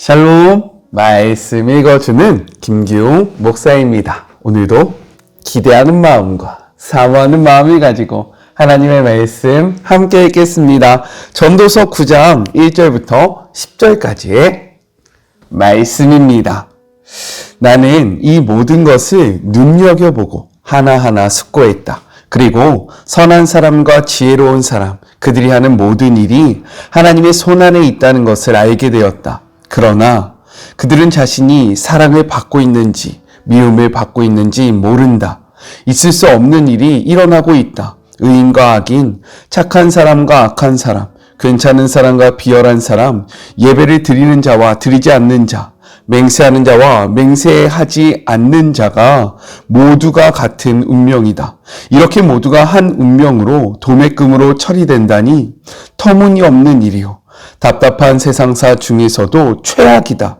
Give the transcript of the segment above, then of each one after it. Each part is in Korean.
샬롬, 말씀 읽어주는 김기웅 목사입니다. 오늘도 기대하는 마음과 사모하는 마음을 가지고 하나님의 말씀 함께 읽겠습니다. 전도서 9장 1절부터 10절까지의 말씀입니다. 나는 이 모든 것을 눈여겨보고 하나하나 숙고했다. 그리고 선한 사람과 지혜로운 사람, 그들이 하는 모든 일이 하나님의 손안에 있다는 것을 알게 되었다. 그러나 그들은 자신이 사랑을 받고 있는지 미움을 받고 있는지 모른다. 있을 수 없는 일이 일어나고 있다. 의인과 악인, 착한 사람과 악한 사람, 괜찮은 사람과 비열한 사람, 예배를 드리는 자와 드리지 않는 자, 맹세하는 자와 맹세하지 않는 자가 모두가 같은 운명이다. 이렇게 모두가 한 운명으로 도매금으로 처리된다니 터무니없는 일이요. 답답한 세상사 중에서도 최악이다.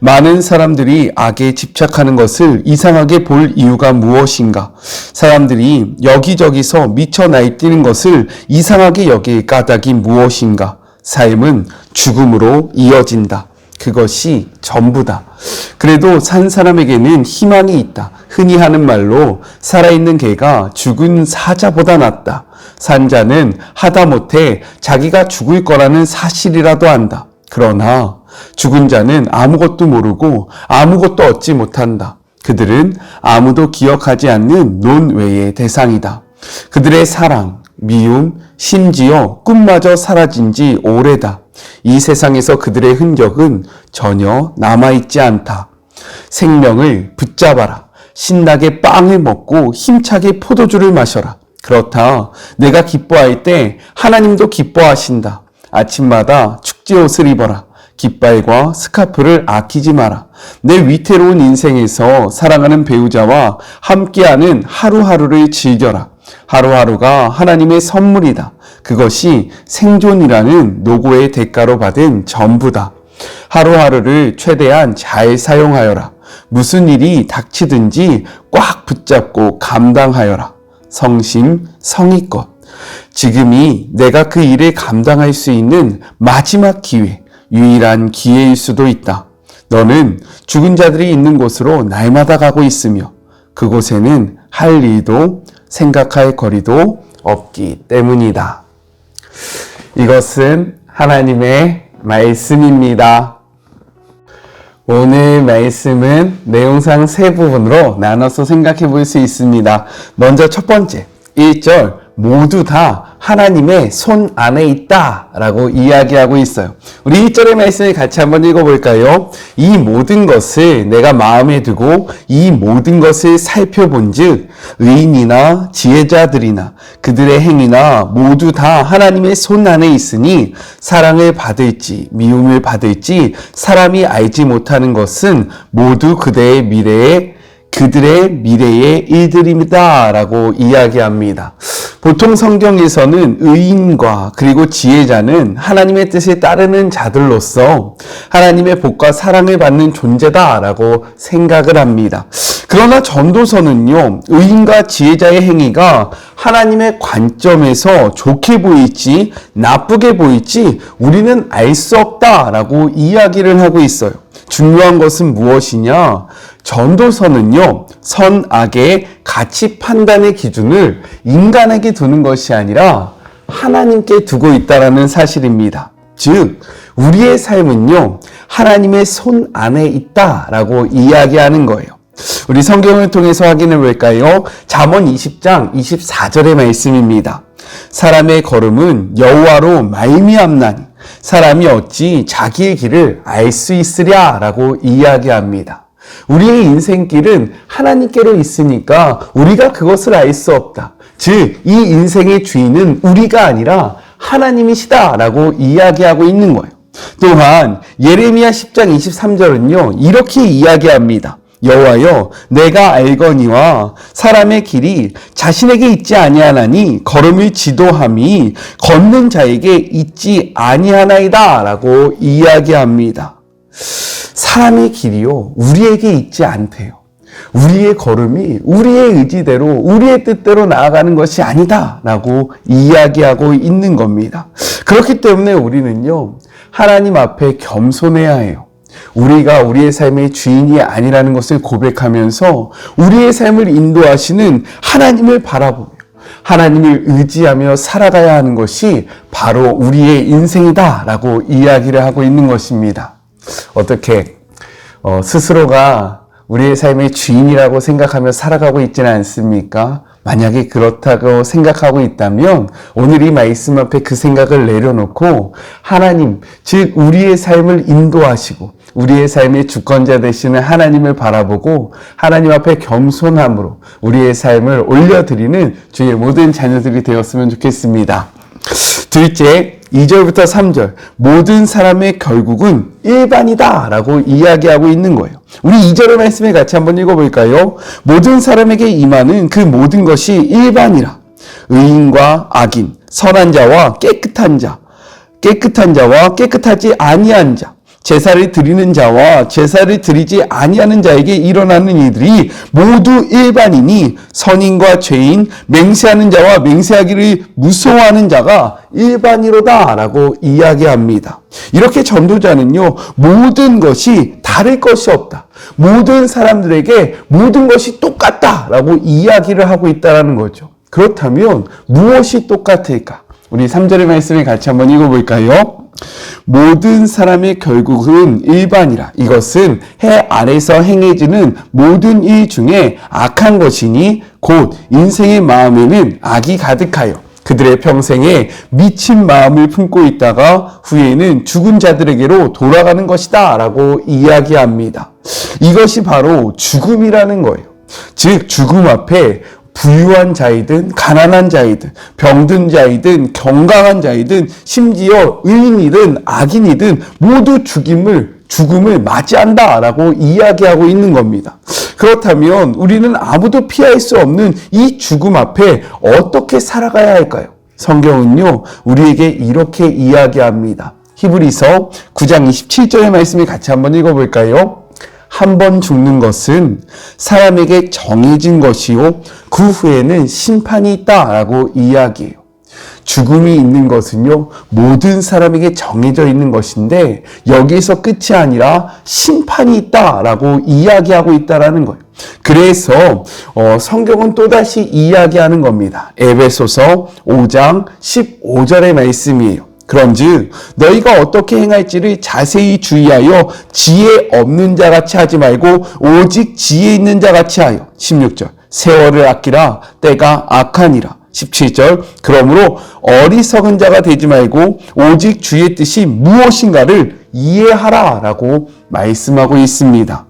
많은 사람들이 악에 집착하는 것을 이상하게 볼 이유가 무엇인가? 사람들이 여기저기서 미쳐 날뛰는 것을 이상하게 여길 까닭이 무엇인가? 삶은 죽음으로 이어진다. 그것이 전부다. 그래도 산 사람에게는 희망이 있다. 흔히 하는 말로 살아있는 개가 죽은 사자보다 낫다. 산 자는 하다못해 자기가 죽을 거라는 사실이라도 안다. 그러나 죽은 자는 아무것도 모르고 아무것도 얻지 못한다. 그들은 아무도 기억하지 않는 논외의 대상이다. 그들의 사랑, 미움, 심지어 꿈마저 사라진 지 오래다. 이 세상에서 그들의 흔적은 전혀 남아있지 않다. 생명을 붙잡아라. 신나게 빵을 먹고 힘차게 포도주를 마셔라. 그렇다. 내가 기뻐할 때 하나님도 기뻐하신다. 아침마다 축제옷을 입어라. 깃발과 스카프를 아끼지 마라. 내 위태로운 인생에서 사랑하는 배우자와 함께하는 하루하루를 즐겨라. 하루하루가 하나님의 선물이다. 그것이 생존이라는 노고의 대가로 받은 전부다. 하루하루를 최대한 잘 사용하여라. 무슨 일이 닥치든지 꽉 붙잡고 감당하여라. 성심성의껏. 지금이 내가 그 일을 감당할 수 있는 마지막 기회, 유일한 기회일 수도 있다. 너는 죽은 자들이 있는 곳으로 날마다 가고 있으며 그곳에는 할 일도 생각할 거리도 없기 때문이다. 이것은 하나님의 말씀입니다. 오늘 말씀은 내용상 세 부분으로 나눠서 생각해 볼 수 있습니다. 먼저 첫 번째, 1절 모두 다 하나님의 손 안에 있다 라고 이야기하고 있어요. 우리 1절의 말씀을 같이 한번 읽어볼까요? 이 모든 것을 내가 마음에 두고 이 모든 것을 살펴본 즉 의인이나 지혜자들이나 그들의 행위나 모두 다 하나님의 손 안에 있으니 사랑을 받을지 미움을 받을지 사람이 알지 못하는 것은 모두 그들의 미래의 일들입니다 라고 이야기합니다. 보통 성경에서는 의인과 그리고 지혜자는 하나님의 뜻에 따르는 자들로서 하나님의 복과 사랑을 받는 존재다라고 생각을 합니다. 그러나 전도서는요, 의인과 지혜자의 행위가 하나님의 관점에서 좋게 보일지 나쁘게 보일지 우리는 알 수 없다라고 이야기를 하고 있어요. 중요한 것은 무엇이냐? 전도서는요, 선악의 가치 판단의 기준을 인간에게 두는 것이 아니라 하나님께 두고 있다는 사실입니다. 즉, 우리의 삶은요, 하나님의 손 안에 있다라고 이야기하는 거예요. 우리 성경을 통해서 확인해 볼까요? 잠언 20장 24절의 말씀입니다. 사람의 걸음은 여호와로 말미암나니 사람이 어찌 자기의 길을 알 수 있으랴 라고 이야기합니다. 우리의 인생길은 하나님께로 있으니까 우리가 그것을 알 수 없다. 즉, 이 인생의 주인은 우리가 아니라 하나님이시다 라고 이야기하고 있는 거예요. 또한 예레미야 10장 23절은요, 이렇게 이야기합니다. 여호와여, 내가 알거니와 사람의 길이 자신에게 있지 아니하나니 걸음을 지도함이 걷는 자에게 있지 아니하나이다 라고 이야기합니다. 사람의 길이요, 우리에게 있지 않대요. 우리의 걸음이 우리의 의지대로 우리의 뜻대로 나아가는 것이 아니다 라고 이야기하고 있는 겁니다. 그렇기 때문에 우리는요, 하나님 앞에 겸손해야 해요. 우리가 우리의 삶의 주인이 아니라는 것을 고백하면서 우리의 삶을 인도하시는 하나님을 바라보며 하나님을 의지하며 살아가야 하는 것이 바로 우리의 인생이다라고 이야기를 하고 있는 것입니다. 어떻게 스스로가 우리의 삶의 주인이라고 생각하며 살아가고 있지는 않습니까? 만약에 그렇다고 생각하고 있다면 오늘 이 말씀 앞에 그 생각을 내려놓고 하나님, 즉 우리의 삶을 인도하시고 우리의 삶의 주권자 되시는 하나님을 바라보고 하나님 앞에 겸손함으로 우리의 삶을 올려드리는 주의 모든 자녀들이 되었으면 좋겠습니다. 둘째, 2절부터 3절 모든 사람의 결국은 일반이다 라고 이야기하고 있는 거예요. 우리 2절의 말씀을 같이 한번 읽어볼까요? 모든 사람에게 임하는 그 모든 것이 일반이라. 의인과 악인, 선한 자와 깨끗한 자, 깨끗한 자와 깨끗하지 아니한 자, 제사를 드리는 자와 제사를 드리지 아니하는 자에게 일어나는 일들이 모두 일반이니 선인과 죄인, 맹세하는 자와 맹세하기를 무서워하는 자가 일반이로다 라고 이야기합니다. 이렇게 전도자는요, 모든 것이 다를 것이 없다. 모든 사람들에게 모든 것이 똑같다 라고 이야기를 하고 있다는 거죠. 그렇다면 무엇이 똑같을까? 우리 3절의 말씀을 같이 한번 읽어볼까요? 모든 사람의 결국은 일반이라. 이것은 해 아래서 행해지는 모든 일 중에 악한 것이니 곧 인생의 마음에는 악이 가득하여 그들의 평생에 미친 마음을 품고 있다가 후에는 죽은 자들에게로 돌아가는 것이다 라고 이야기합니다. 이것이 바로 죽음이라는 거예요. 즉 죽음 앞에 부유한 자이든 가난한 자이든 병든 자이든 건강한 자이든 심지어 의인이든 악인이든 모두 죽음을 맞이한다라고 이야기하고 있는 겁니다. 그렇다면 우리는 아무도 피할 수 없는 이 죽음 앞에 어떻게 살아가야 할까요? 성경은요, 우리에게 이렇게 이야기합니다. 히브리서 9장 27절의 말씀을 같이 한번 읽어볼까요? 한 번 죽는 것은 사람에게 정해진 것이요 그 후에는 심판이 있다라고 이야기해요. 죽음이 있는 것은요 모든 사람에게 정해져 있는 것인데 여기서 끝이 아니라 심판이 있다라고 이야기하고 있다라는 거예요. 그래서 성경은 또다시 이야기하는 겁니다. 에베소서 5장 15절의 말씀이에요. 그런즉 너희가 어떻게 행할지를 자세히 주의하여 지혜 없는 자같이 하지 말고 오직 지혜 있는 자같이 하여. 16절 세월을 아끼라 때가 악하니라. 17절 그러므로 어리석은 자가 되지 말고 오직 주의 뜻이 무엇인가를 이해하라 라고 말씀하고 있습니다.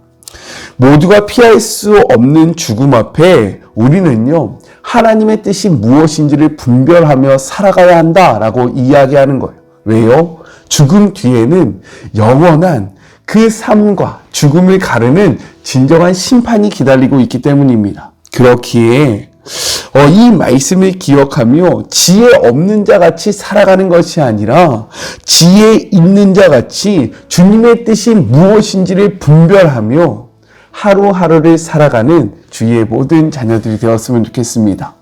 모두가 피할 수 없는 죽음 앞에 우리는요 하나님의 뜻이 무엇인지를 분별하며 살아가야 한다라고 이야기하는 거예요. 왜요? 죽음 뒤에는 영원한 그 삶과 죽음을 가르는 진정한 심판이 기다리고 있기 때문입니다. 그렇기에 이 말씀을 기억하며 지혜 없는 자같이 살아가는 것이 아니라 지혜 있는 자같이 주님의 뜻이 무엇인지를 분별하며 하루하루를 살아가는 주의 모든 자녀들이 되었으면 좋겠습니다.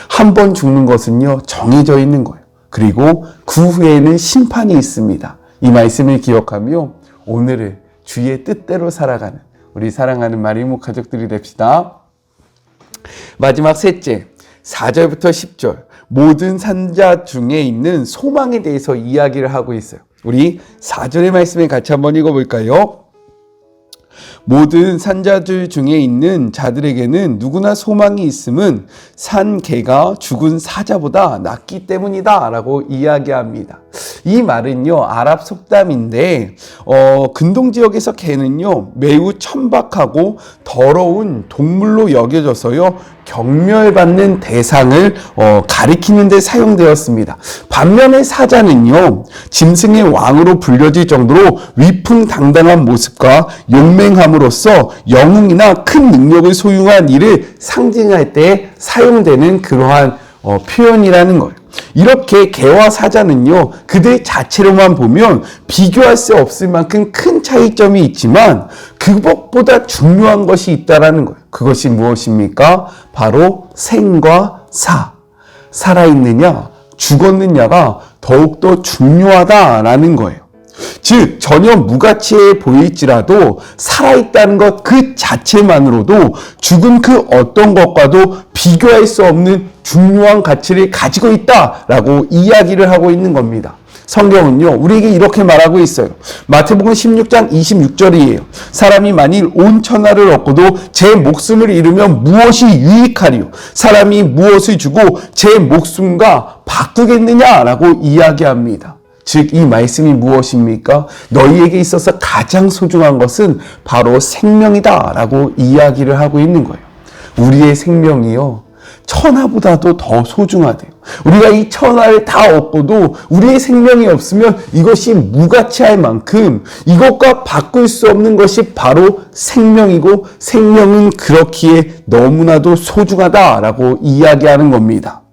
한 번 죽는 것은요 정해져 있는 거예요. 그리고 그 후에는 심판이 있습니다. 이 말씀을 기억하며 오늘을 주의 뜻대로 살아가는 우리 사랑하는 마리모 가족들이 됩시다. 마지막 셋째, 4절부터 10절 모든 산자 중에 있는 소망에 대해서 이야기를 하고 있어요. 우리 4절의 말씀을 같이 한번 읽어볼까요? 모든 산자들 중에 있는 자들에게는 누구나 소망이 있음은 산 개가 죽은 사자보다 낫기 때문이다 라고 이야기합니다. 이 말은요 아랍 속담인데 근동 지역에서 개는요 매우 천박하고 더러운 동물로 여겨져서요 경멸받는 대상을 가리키는 데 사용되었습니다. 반면에 사자는요 짐승의 왕으로 불려질 정도로 위풍당당한 모습과 용맹함으로써 영웅이나 큰 능력을 소유한 이를 상징할 때 사용되는 그러한 표현이라는 거예요. 이렇게 개와 사자는요 그들 자체로만 보면 비교할 수 없을 만큼 큰 차이점이 있지만 그것보다 중요한 것이 있다라는 거예요. 그것이 무엇입니까? 바로 생과 사, 살아있느냐 죽었느냐가 더욱더 중요하다라는 거예요. 즉 전혀 무가치해 보일지라도 살아있다는 것 그 자체만으로도 죽은 그 어떤 것과도 비교할 수 없는 중요한 가치를 가지고 있다라고 이야기를 하고 있는 겁니다. 성경은요, 우리에게 이렇게 말하고 있어요. 마태복음 16장 26절이에요. 사람이 만일 온 천하를 얻고도 제 목숨을 잃으면 무엇이 유익하리요? 사람이 무엇을 주고 제 목숨과 바꾸겠느냐라고 이야기합니다. 즉, 이 말씀이 무엇입니까? 너희에게 있어서 가장 소중한 것은 바로 생명이다라고 이야기를 하고 있는 거예요. 우리의 생명이요, 천하보다도 더 소중하대요. 우리가 이 천하를 다 얻고도 우리의 생명이 없으면 이것이 무가치할 만큼 이것과 바꿀 수 없는 것이 바로 생명이고, 생명은 그렇기에 너무나도 소중하다라고 이야기하는 겁니다.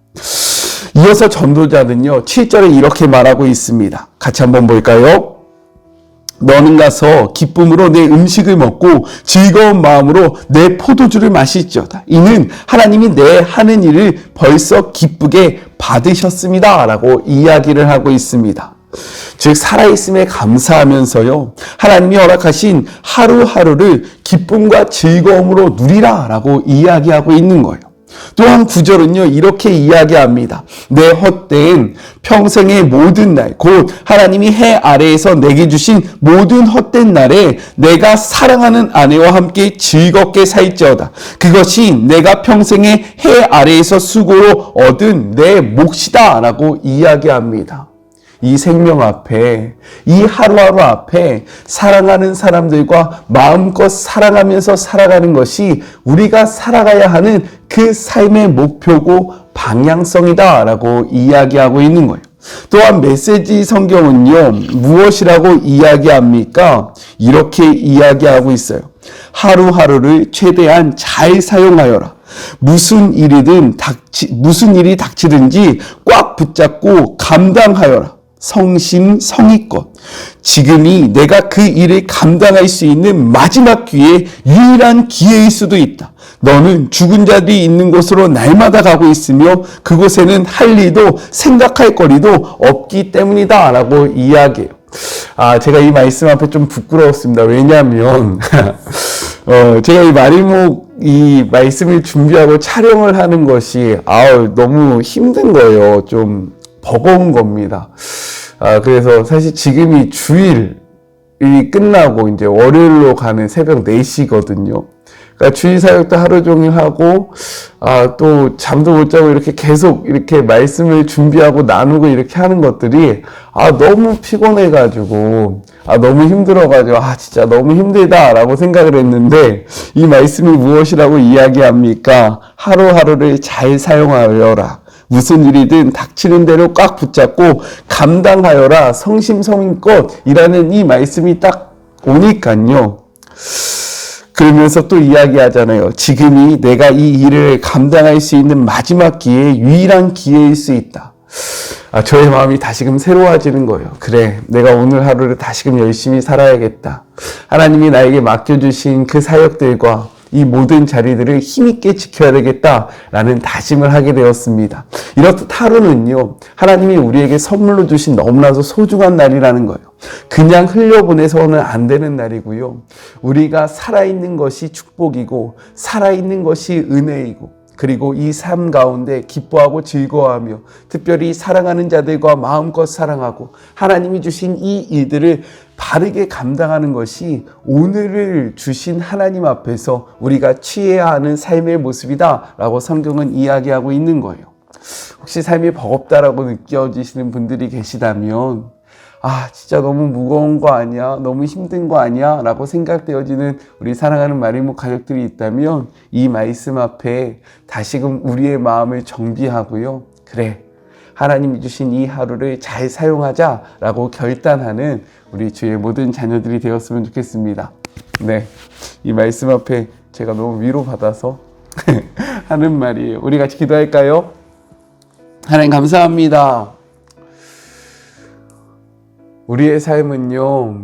이어서 전도자는요, 7절에 이렇게 말하고 있습니다. 같이 한번 볼까요? 너는 가서 기쁨으로 내 음식을 먹고 즐거운 마음으로 내 포도주를 마실지어다. 이는 하나님이 내 하는 일을 벌써 기쁘게 받으셨습니다 라고 이야기를 하고 있습니다. 즉, 살아있음에 감사하면서요, 하나님이 허락하신 하루하루를 기쁨과 즐거움으로 누리라 라고 이야기하고 있는 거예요. 또한 9절은요, 이렇게 이야기합니다. 내 헛된 평생의 모든 날, 곧 하나님이 해 아래에서 내게 주신 모든 헛된 날에 내가 사랑하는 아내와 함께 즐겁게 살지어다. 그것이 내가 평생의 해 아래에서 수고로 얻은 내 몫이다 라고 이야기합니다. 이 생명 앞에, 이 하루하루 앞에 사랑하는 사람들과 마음껏 사랑하면서 살아가는 것이 우리가 살아가야 하는 그 삶의 목표고 방향성이다 라고 이야기하고 있는 거예요. 또한 메시지 성경은요, 무엇이라고 이야기합니까? 이렇게 이야기하고 있어요. 하루하루를 최대한 잘 사용하여라. 무슨 일이 닥치든지 꽉 붙잡고 감당하여라. 성심성의껏. 지금이 내가 그 일을 감당할 수 있는 마지막 기회, 유일한 기회일 수도 있다. 너는 죽은 자들이 있는 곳으로 날마다 가고 있으며 그곳에는 할 일도 생각할 거리도 없기 때문이다 라고 이야기해요. 제가 이 말씀 앞에 좀 부끄러웠습니다. 왜냐하면 제가 이 말씀을 준비하고 촬영을 하는 것이 너무 힘든 거예요. 좀 버거운 겁니다. 그래서 사실 지금이 주일이 끝나고 이제 월요일로 가는 새벽 4시거든요. 그러니까 주일 사역도 하루 종일 하고, 또 잠도 못 자고 이렇게 계속 이렇게 말씀을 준비하고 나누고 이렇게 하는 것들이, 너무 피곤해가지고, 너무 힘들어가지고, 진짜 너무 힘들다라고 생각을 했는데, 이 말씀이 무엇이라고 이야기합니까? 하루하루를 잘 사용하여라. 무슨 일이든 닥치는 대로 꽉 붙잡고 감당하여라. 성심성의껏이라는 이 말씀이 딱 오니까요. 그러면서 또 이야기하잖아요. 지금이 내가 이 일을 감당할 수 있는 마지막 기회, 유일한 기회일 수 있다. 저의 마음이 다시금 새로워지는 거예요. 그래, 내가 오늘 하루를 다시금 열심히 살아야겠다. 하나님이 나에게 맡겨주신 그 사역들과 이 모든 자리들을 힘있게 지켜야 되겠다라는 다짐을 하게 되었습니다. 이렇듯 하루는요, 하나님이 우리에게 선물로 주신 너무나도 소중한 날이라는 거예요. 그냥 흘려보내서는 안 되는 날이고요. 우리가 살아있는 것이 축복이고 살아있는 것이 은혜이고, 그리고 이 삶 가운데 기뻐하고 즐거워하며 특별히 사랑하는 자들과 마음껏 사랑하고 하나님이 주신 이 일들을 바르게 감당하는 것이 오늘을 주신 하나님 앞에서 우리가 취해야 하는 삶의 모습이다 라고 성경은 이야기하고 있는 거예요. 혹시 삶이 버겁다라고 느껴지시는 분들이 계시다면 진짜 너무 무거운 거 아니야? 너무 힘든 거 아니야? 라고 생각되어지는 우리 사랑하는 마리모 가족들이 있다면 이 말씀 앞에 다시금 우리의 마음을 정비하고요. 그래, 하나님이 주신 이 하루를 잘 사용하자라고 결단하는 우리 주의 모든 자녀들이 되었으면 좋겠습니다. 네, 이 말씀 앞에 제가 너무 위로받아서 하는 말이에요. 우리 같이 기도할까요? 하나님 감사합니다. 우리의 삶은요,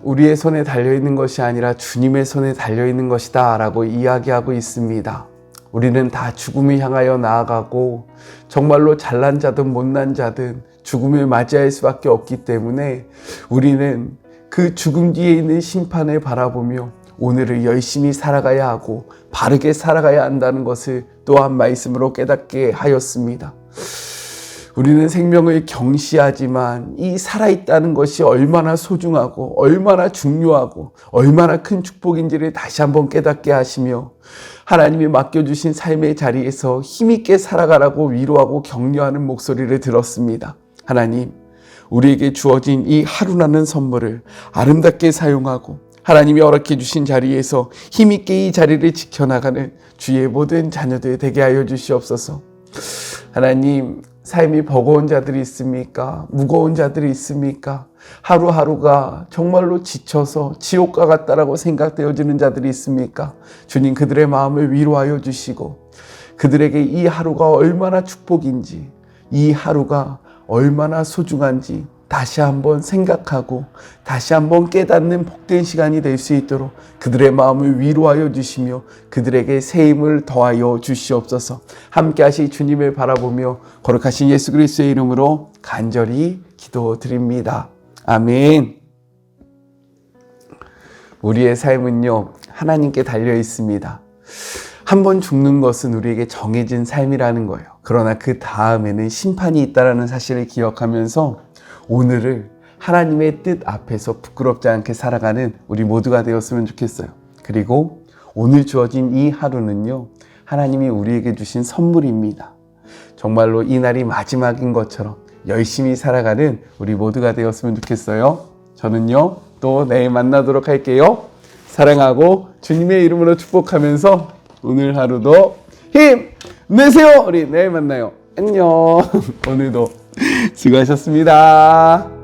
우리의 손에 달려있는 것이 아니라 주님의 손에 달려있는 것이다 라고 이야기하고 있습니다. 우리는 다 죽음을 향하여 나아가고 정말로 잘난 자든 못난 자든 죽음을 맞이할 수밖에 없기 때문에 우리는 그 죽음 뒤에 있는 심판을 바라보며 오늘을 열심히 살아가야 하고 바르게 살아가야 한다는 것을 또한 말씀으로 깨닫게 하였습니다. 우리는 생명을 경시하지만 이 살아있다는 것이 얼마나 소중하고 얼마나 중요하고 얼마나 큰 축복인지를 다시 한번 깨닫게 하시며 하나님이 맡겨주신 삶의 자리에서 힘있게 살아가라고 위로하고 격려하는 목소리를 들었습니다. 하나님, 우리에게 주어진 이 하루라는 선물을 아름답게 사용하고 하나님이 허락해 주신 자리에서 힘있게 이 자리를 지켜나가는 주의 모든 자녀들 되게 하여 주시옵소서. 하나님, 삶이 버거운 자들이 있습니까? 무거운 자들이 있습니까? 하루하루가 정말로 지쳐서 지옥과 같다라고 생각되어지는 자들이 있습니까? 주님, 그들의 마음을 위로하여 주시고 그들에게 이 하루가 얼마나 축복인지, 이 하루가 얼마나 소중한지 다시 한번 생각하고 다시 한번 깨닫는 복된 시간이 될 수 있도록 그들의 마음을 위로하여 주시며 그들에게 새 힘을 더하여 주시옵소서. 함께 하실 주님을 바라보며 거룩하신 예수 그리스도의 이름으로 간절히 기도드립니다. 아멘. 우리의 삶은요, 하나님께 달려 있습니다. 한 번 죽는 것은 우리에게 정해진 삶이라는 거예요. 그러나 그 다음에는 심판이 있다는 사실을 기억하면서 오늘을 하나님의 뜻 앞에서 부끄럽지 않게 살아가는 우리 모두가 되었으면 좋겠어요. 그리고 오늘 주어진 이 하루는요, 하나님이 우리에게 주신 선물입니다. 정말로 이 날이 마지막인 것처럼 열심히 살아가는 우리 모두가 되었으면 좋겠어요. 저는요, 또 내일 만나도록 할게요. 사랑하고 주님의 이름으로 축복하면서 오늘 하루도 힘내세요. 우리 내일 만나요. 안녕. 오늘도 수고하셨습니다.